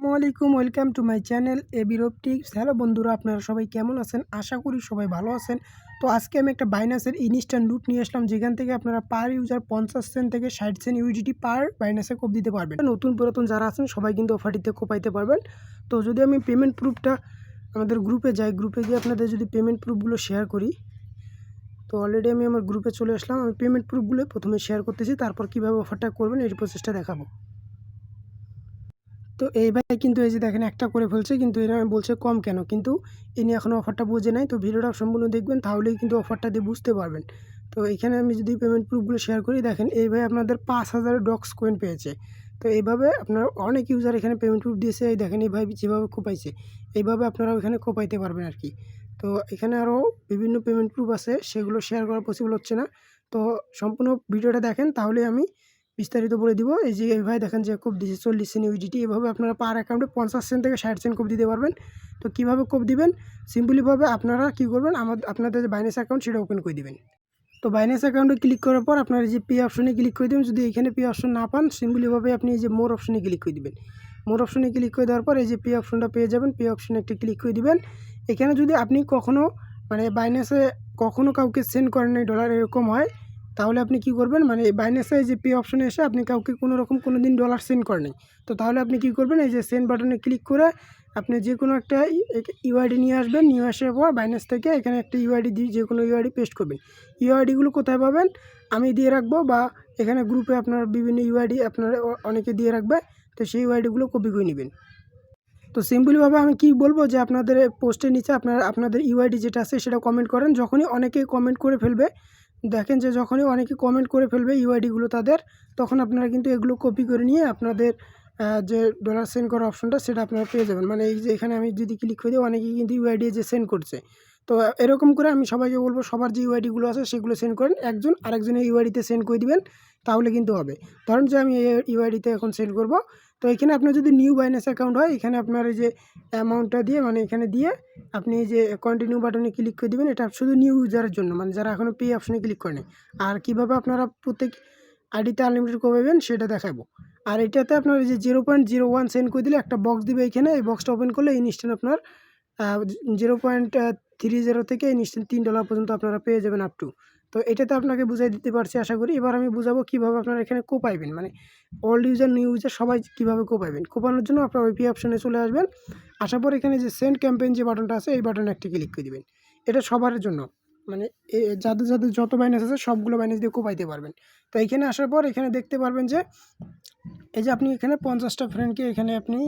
আসসালামু আলাইকুম, welcome to my channel AB Robotics. Hello বন্ধুরা, আপনারা সবাই কেমন আছেন? আশা করি সবাই ভালো আছেন। তো আজকে আমি একটা বাইনান্সের ইনস্ট্যান্ট লুট নিয়ে আসলাম, যেখান থেকে আপনারা পার ইউজার 50 সেন্ট থেকে 60 সেন্ট ইউজিটি পার বাইনান্সে কোপ দিতে পারবেন। নতুন পুরাতন যারা আছেন সবাই কিন্তু অফারটিতে কোপাইতে পারবেন। তো যদি আমি পেমেন্ট প্রুফটা আমাদের গ্রুপে যাই, গ্রুপে গিয়ে আপনাদের যদি পেমেন্ট প্রুফগুলো শেয়ার করি, তো অলরেডি আমি আমার গ্রুপে চলে আসলাম। আমি পেমেন্ট প্রুফগুলো প্রথমে শেয়ার করতেছি, তারপর কীভাবে অফারটা করবেন এই প্রসেসটা দেখাবো। তো এই ভাই কিন্তু এই যে দেখেন একটা করে ফেলছে, কিন্তু এরা বলছে কম কেন, কিন্তু ইনি এখনও অফারটা বোঝে নাই। তো ভিডিওটা সম্পূর্ণ দেখবেন, তাহলেই কিন্তু অফারটা দিয়ে বুঝতে পারবেন। তো এখানে আমি যদি পেমেন্ট প্রুফগুলো শেয়ার করি, দেখেন এই ভাই আপনাদের 5000 ডক্স কয়েন পেয়েছে। তো এইভাবে আপনার অনেক ইউজার এখানে পেমেন্ট প্রুফ দিয়েছে। এই দেখেন এই ভাই যেভাবে কোপাইছে, এইভাবে আপনারাও এখানে কোপাইতে পারবেন আর কি। তো এখানে আরও বিভিন্ন পেমেন্ট প্রুফ আছে, সেগুলো শেয়ার করা পসিবল হচ্ছে না। তো সম্পূর্ণ ভিডিওটা দেখেন, তাহলে আমি বিস্তারিত বলে দিব। এই যে এই ভাই দেখেন যে কোপ দিচ্ছে 40 সেন্ট ইউজিটি। এভাবে আপনারা পার অ্যাকাউন্টে 50 সেন্ট থেকে 60 সেন্ট কোপ দিতে পারবেন। তো কীভাবে কোপ দিবেন, সিম্পলিভাবে আপনারা কী করবেন, আপনাদের যে বাইন্যান্স অ্যাকাউন্ট সেটা ওপেন করে দিবেন। তো বাইন্যান্স অ্যাকাউন্টে ক্লিক করার পর আপনার এই যে পে অপশনে ক্লিক করে দেবেন। যদি এখানে পে অপশন না পান, সিম্পলিভাবে আপনি এই যে মোর অপশনে ক্লিক করে দিবেন। মোর অপশনে ক্লিক করে দেওয়ার পর এই যে পে অপশনটা পেয়ে যাবেন। পে অপশনে একটি ক্লিক করে দিবেন। এখানে যদি আপনি কখনও বাইন্যান্সে কখনও কাউকে সেন্ড করেন নাই ডলার, এরকম হয়, তাহলে আপনি কি করবেন, বাইন্যান্সে যে পে অপশনে এসে আপনি কাউকে কোনো দিন ডলার সেন্ড করেন নাই, তো তাহলে আপনি কি করবেন, এই যে সেন্ড বাটনে ক্লিক করে আপনি যে কোনো একটা ইউআইডি নিয়ে আসবেন। নিয়ে আসার পর বাইন্যান্স থেকে এখানে একটা ইউআইডি দিয়ে যে কোনো ইউআইডি পেস্ট করবেন। ইউআইডিগুলো কোথায় পাবেন আমি দিয়ে রাখবো, বা এখানে গ্রুপে আপনার বিভিন্ন ইউআইডি আপনারা অনেকে দিয়ে রাখবে। তো সেই ইউআইডিগুলো কপি করে নেবেন। তো সিম্পলিভাবে আমি কি বলবো, যে আপনাদের পোস্টের নিচে আপনাদের ইউআইডি যেটা আছে সেটা কমেন্ট করেন। যখনই অনেকে কমেন্ট করে ফেলবে, দেখেন যে যখনই অনেকে কমেন্ট করে ফেলবে ইউআইডিগুলো তাদের, তখন আপনারা কিন্তু এগুলো কপি করে নিয়ে আপনাদের যে ডলার সেন্ড করার অপশনটা সেটা আপনারা পেয়ে যাবেন। এই যে এখানে আমি যদি ক্লিক করে দিই, অনেকেই কিন্তু ইউআইডি যে সেন্ড করছে। তো এরকম করে আমি সবাইকে বলবো, সবার যে ইউআইডিগুলো আছে সেগুলো সেন্ড করেন, একজন আরেকজনের ইউআইডিতে সেন্ড করে দিবেন, তাহলে কিন্তু হবে। ধরেন যে আমি এই ইউআইডিতে এখন সেন্ড করব। তো এখানে আপনার যদি নিউ বাইন্যান্স অ্যাকাউন্ট হয়, এখানে আপনার এই যে অ্যামাউন্টটা দিয়ে এখানে দিয়ে আপনি এই যে কন্টিনিউ বাটনে ক্লিক করে দেবেন। এটা শুধু নিউ ইউজারের জন্য, যারা এখনও পে অপশনে ক্লিক করেনি। আর কীভাবে আপনারা প্রত্যেক আইডিতে আনলিমিটেড পাবেন সেটা দেখাবো। আর এটাতে আপনার এই যে 0.01 সেন্ড করে দিলে একটা বক্স দিবে। এখানে এই বক্সটা ওপেন করলে ইনস্ট্যান্ট আপনার 0.30 থেকে ইনস্ট্যান্ট $3 পর্যন্ত আপনারা পেয়ে যাবেন আপ টু। তো এটাতে আপনাকে বুঝাই দিতে পারছি আশা করি। এবার আমি বুঝাবো কীভাবে আপনারা এখানে কোপাইবেন, ওল্ড ইউজার নিউ ইউজার সবাই কীভাবে কোপাইবেন। কোপানোর জন্য আপনার ওই পে অপশনে চলে আসবেন। আসার পর এখানে যে সেন্ড ক্যাম্পেইন যে বাটনটা আছে, এই বাটনে একটি ক্লিক করে দেবেন। এটা সবার জন্য, যাদের যাদের যত বাইন্যান্স আছে সবগুলো বাইন্যান্স দিয়ে কোপাইতে পারবেন। তো এইখানে আসার পর এখানে দেখতে পারবেন যে এই যে আপনি এখানে 50টা ফ্রেন্ডকে এখানে আপনি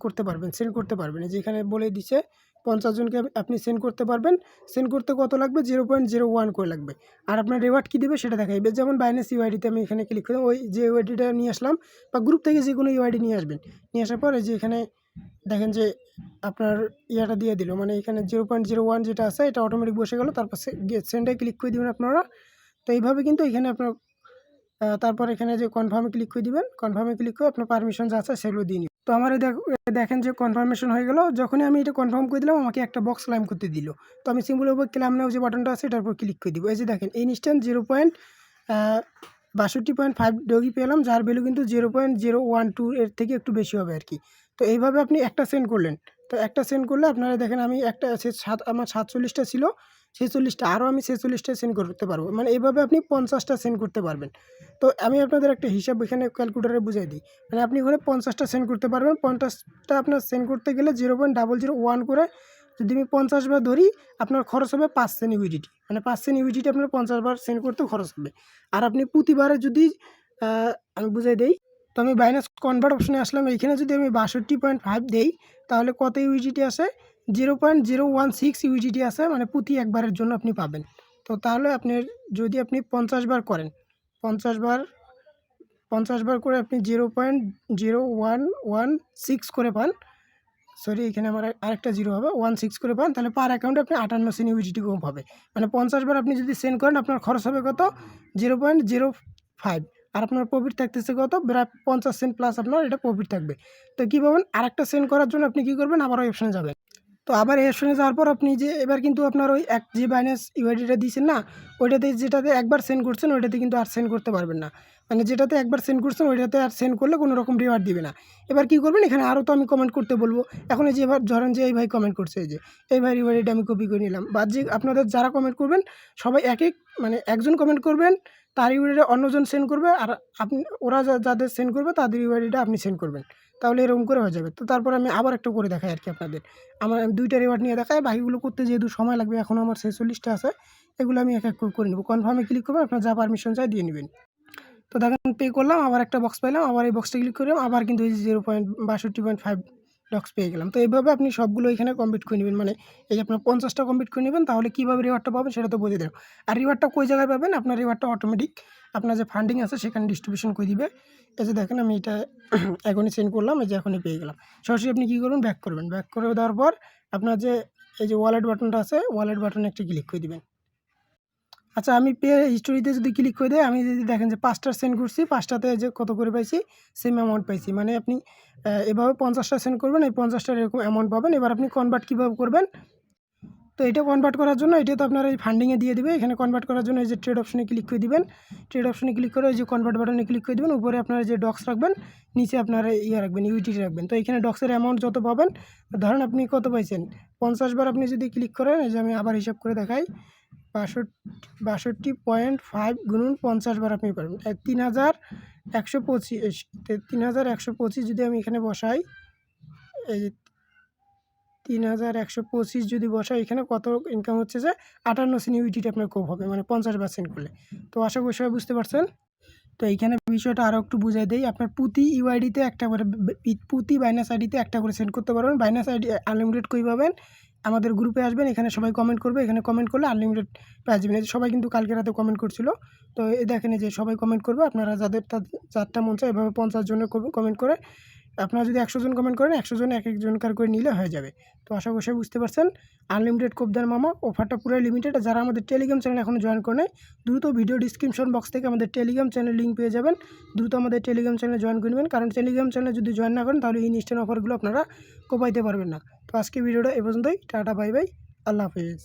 করতে পারবেন, সেন্ড করতে পারবেন। এই যে এখানে বলে দিচ্ছে 50 জনকে আপনি সেন্ড করতে পারবেন। সেন্ড করতে কত লাগবে, 0.01 করে লাগবে। আর আপনার রেওয়ার্ড কী দেবে সেটা দেখাইবে। যেমন বাইন্যান্স ইউআইডিতে আমি এখানে ক্লিক করে ওই যে ইউআইডিটা নিয়ে আসলাম, বা গ্রুপ থেকে যে কোনো ইউআইডি নিয়ে আসবেন। নিয়ে আসার পর এই যে এখানে দেখেন যে আপনার ইয়াটা দিয়ে দিল, এখানে 0.01 যেটা আছে এটা অটোমেটিক বসে গেল। তারপর সেন্ডে ক্লিক করে দেবেন আপনারা। তো এইভাবে কিন্তু এখানে আপনার তারপর এখানে যে কনফার্মে ক্লিক করে দিবেন। কনফার্মে ক্লিক করে আপনার পারমিশন যা আছে সেগুলো দিয়ে নিন। তো আমার দেখেন যে কনফার্মেশন হয়ে গেল। যখনই আমি এটা কনফার্ম করে দিলাম, আমাকে একটা বক্স ক্লাইম করতে দিল। তো আমি সিম্পল উপর ক্লাইম নাও যে বাটনটা আছে এটার উপর ক্লিক করে দিব। এই যে দেখেন ইনস্ট্যান্ট 0.62.5 ডগি পেলাম, যার ভ্যালু কিন্তু 0.012 এর থেকে একটু বেশি হবে আর কি। তো এইভাবে আপনি একটা সেন্ড করলেন। তো একটা সেন্ড করলে আপনারা দেখেন আমি একটা আমার 47টা ছিল, 46টা আরও আমি 46টা সেন্ড করতে পারবো। এইভাবে আপনি 50টা সেন্ড করতে পারবেন। তো আমি আপনাদের একটা হিসাব এখানে ক্যালকুলেটারে বুঝিয়ে দিই। আপনি ওখানে 50টা সেন্ড করতে পারবেন। 50টা আপনার সেন্ড করতে গেলে 0.001 করে যদি আমি 50 বার ধরি, আপনার খরচ হবে 5 সেন্ট ইউডিটি। 5 সেন্ট ইউডিটি আপনার 50 বার সেন্ড করতেও খরচ হবে। আর আপনি প্রতিবারে যদি আমি বুঝিয়ে দিই, তো আমি বাইন্যান্স কনভার্ট অপশনে আসলাম। এইখানে যদি আমি 62.5 দেই, তাহলে কত ইউজিটি আসে, 0.016 ইউজিটি আসে, প্রতি একবারের জন্য আপনি পাবেন। তো তাহলে যদি আপনি 50 বার করেন, 50 বার করে আপনি 0.0116 করে পান। সরি, এখানে আমার আরেকটা জিরো হবে, 16 করে পান। তাহলে পার অ্যাকাউন্টে আপনি 58 সেন্ট ইউজিটি কম হবে। 50 বার আপনি যদি সেন্ড করেন, আপনার খরচ হবে কত, 0.05। আর আপনার প্রফিট থাকতেছে কত, প্রায় 50 সেন্ট প্লাস আপনার এটা প্রফিট থাকবে। তো কী পাবেন, আরেকটা সেন্ড করার জন্য আপনি কী করবেন, আবার ওই অপশানে যাবেন। তো আবার এই অপশনে যাওয়ার পর আপনি যে এবার কিন্তু আপনার ওই যে বাইন্যান্স ইউআইডিটা দিয়েছেন না, ওইটাতে যেটাতে একবার সেন্ড করছেন ওইটাতে কিন্তু আর সেন্ড করতে পারবেন না। মানে যেটাতে একবার সেন্ড করছেন ওইটাতে আর সেন্ড করলে কোনো রকম রিওয়ার্ড দিবে না। এবার কী করবেন, এখানে আরও তো আমি কমেন্ট করতে বলবো। এখন এই যে এবার ধরেন যে এই ভাই কমেন্ট করছে, এই ভাই ইউআইডিটা আমি কপি করে নিলাম, বা যে আপনাদের যারা কমেন্ট করবেন সবাই মানে একজন কমেন্ট করবেন, তার ইউআইডিটা অন্যজন সেন্ড করবে, আর আপনি ওরা যাদের সেন্ড করবে তাদের ইউআইডিটা আপনি সেন্ড করবেন। তাহলে এরকম করে হয়ে যাবে। তো তারপর আমি আবার একটা করে দেখাই আর কি আপনাদের। আমি 2টা রিওয়ার্ড নিয়ে দেখাই, বাকিগুলো করতে যেহেতু সময় লাগবে, এখনও আমার 46টা আছে, এগুলো আমি এক এক করে নেব। কনফার্মে ক্লিক করবেন, আপনার যা পারমিশন চাই দিয়ে নেবেন। তো দেখেন পে করলাম, আবার একটা বক্স পাইলাম, আবার এই বক্সটা ক্লিক করলাম, আবার কিন্তু এই 0.62.5 ডক্স পেয়ে গেলাম। তো এইভাবে আপনি সবগুলো এখানে কমপ্লিট করে নেবেন। মানে এই যে আপনার 50টা কমপ্লিট করে নেবেন, তাহলে কীভাবে রিওয়ার্ডটা পাবেন সেটা তো বলে দিলাম। আর রিওয়ার্ডটা কই জায়গায় পাবেন, আপনার রিওয়ার্ডটা অটোমেটিক আপনার যে ফান্ডিং আছে সেখানে ডিস্ট্রিবিউশন করে দিবে। এই যে দেখেন আমি এটা এখনই সেন্ড করলাম, এই যে এখনই পেয়ে গেলাম। সরাসরি আপনি কী করবেন, ব্যাক করবেন। ব্যাক করে দেওয়ার পর আপনার যে এই যে ওয়ালেট বাটনটা আছে, ওয়ালেট বাটনে একটা ক্লিক করে দিবেন। আচ্ছা, আমি পে হিস্টোরিতে যদি ক্লিক করে দেই, আমি যদি দেখেন যে 5টা সেন্ড করছি, 5টাতে যে কত করে পাইছি, সেম অ্যামাউন্ট পাইছি। মানে আপনি এভাবে 50টা সেন্ড করবেন, এই 50টার এরকম অ্যামাউন্ট পাবেন। এবার আপনি কনভার্ট কীভাবে করবেন, তো এটা কনভার্ট করার জন্য এটা তো আপনার এই ফান্ডিংয়ে দিয়ে দিবে। এখানে কনভার্ট করার জন্য এই যে ট্রেড অপশনে ক্লিক করে দিবেন। ট্রেড অপশনে ক্লিক করে ওই যে কনভার্ট বাটনে ক্লিক করে দিবেন। উপরে আপনার যে ডক্স রাখবেন, নিচে আপনার রাখবেন, ইউটিটি রাখবেন। তো এখানে ডক্সের অ্যামাউন্ট যত পাবেন, ধরেন আপনি কত পাইছেন 50 বার আপনি যদি ক্লিক করেন, এই যে আমি আবার হিসাব করে দেখাই, 62.5 গুণন 50 বার আপনি পাবেন 3125। 3125 যদি আমি এখানে বসাই, এই যে 3125 যদি বসাই, এখানে কত ইনকাম হচ্ছে যে 58 সেন্ট ইউটিটি আপনার কোপ হবে, মানে 50% করলে। তো আশা করি সবাই বুঝতে পারছেন। তো এইখানে বিষয়টা আরও একটু বুঝাই দেই। আপনার প্রতি ইউআইডিতে একটা করে, প্রতি বাইন্যান্স আইডিতে একটা করে সেন্ড করতে পারবেন। বাইন্যান্স আইডি আনলিমিটেড কই পাবেন, আমাদের গ্রুপে আসবেন, এখানে সবাই কমেন্ট করবে, এখানে কমেন্ট করলে আনলিমিটেড পেয়ে যাবেন। এই যে সবাই কিন্তু কালকে রাতে কমেন্ট করছিল। তো এই দেখেন এই যে সবাই কমেন্ট করবে, আপনারা যারটা মন চায় এভাবে 50 জনের কমেন্ট করে, আপনারা যদি 100 জন কমেন্ট করেন, 100 জন এক একজনকার করে নিলে হয়ে যাবে। তো আশা করি সবাই বুঝতে পারছেন। আনলিমিটেড কোপদার মামা অফারটা পুরো লিমিটেড। যারা আমাদের টেলিগ্রাম চ্যানেল এখনও জয়েন করে নেয়, দ্রুত ভিডিও ডিসক্রিপশন বক্স থেকে আমাদের টেলিগ্রাম চ্যানেল লিঙ্ক পেয়ে যাবেন। দ্রুত আমাদের টেলিগ্রাম চ্যানেলে জয়েন করে নেবেন, কারণ টেলিগ্রাম চ্যানেলে যদি জয়েন না করেন তাহলে এই ইনস্ট্যান্ট অফারগুলো আপনারা কোপাইতে পারবেন না। তো আজকে ভিডিওটা এ পর্যন্তই। টাটা, বাই বাই, আল্লাহ হাফেজ।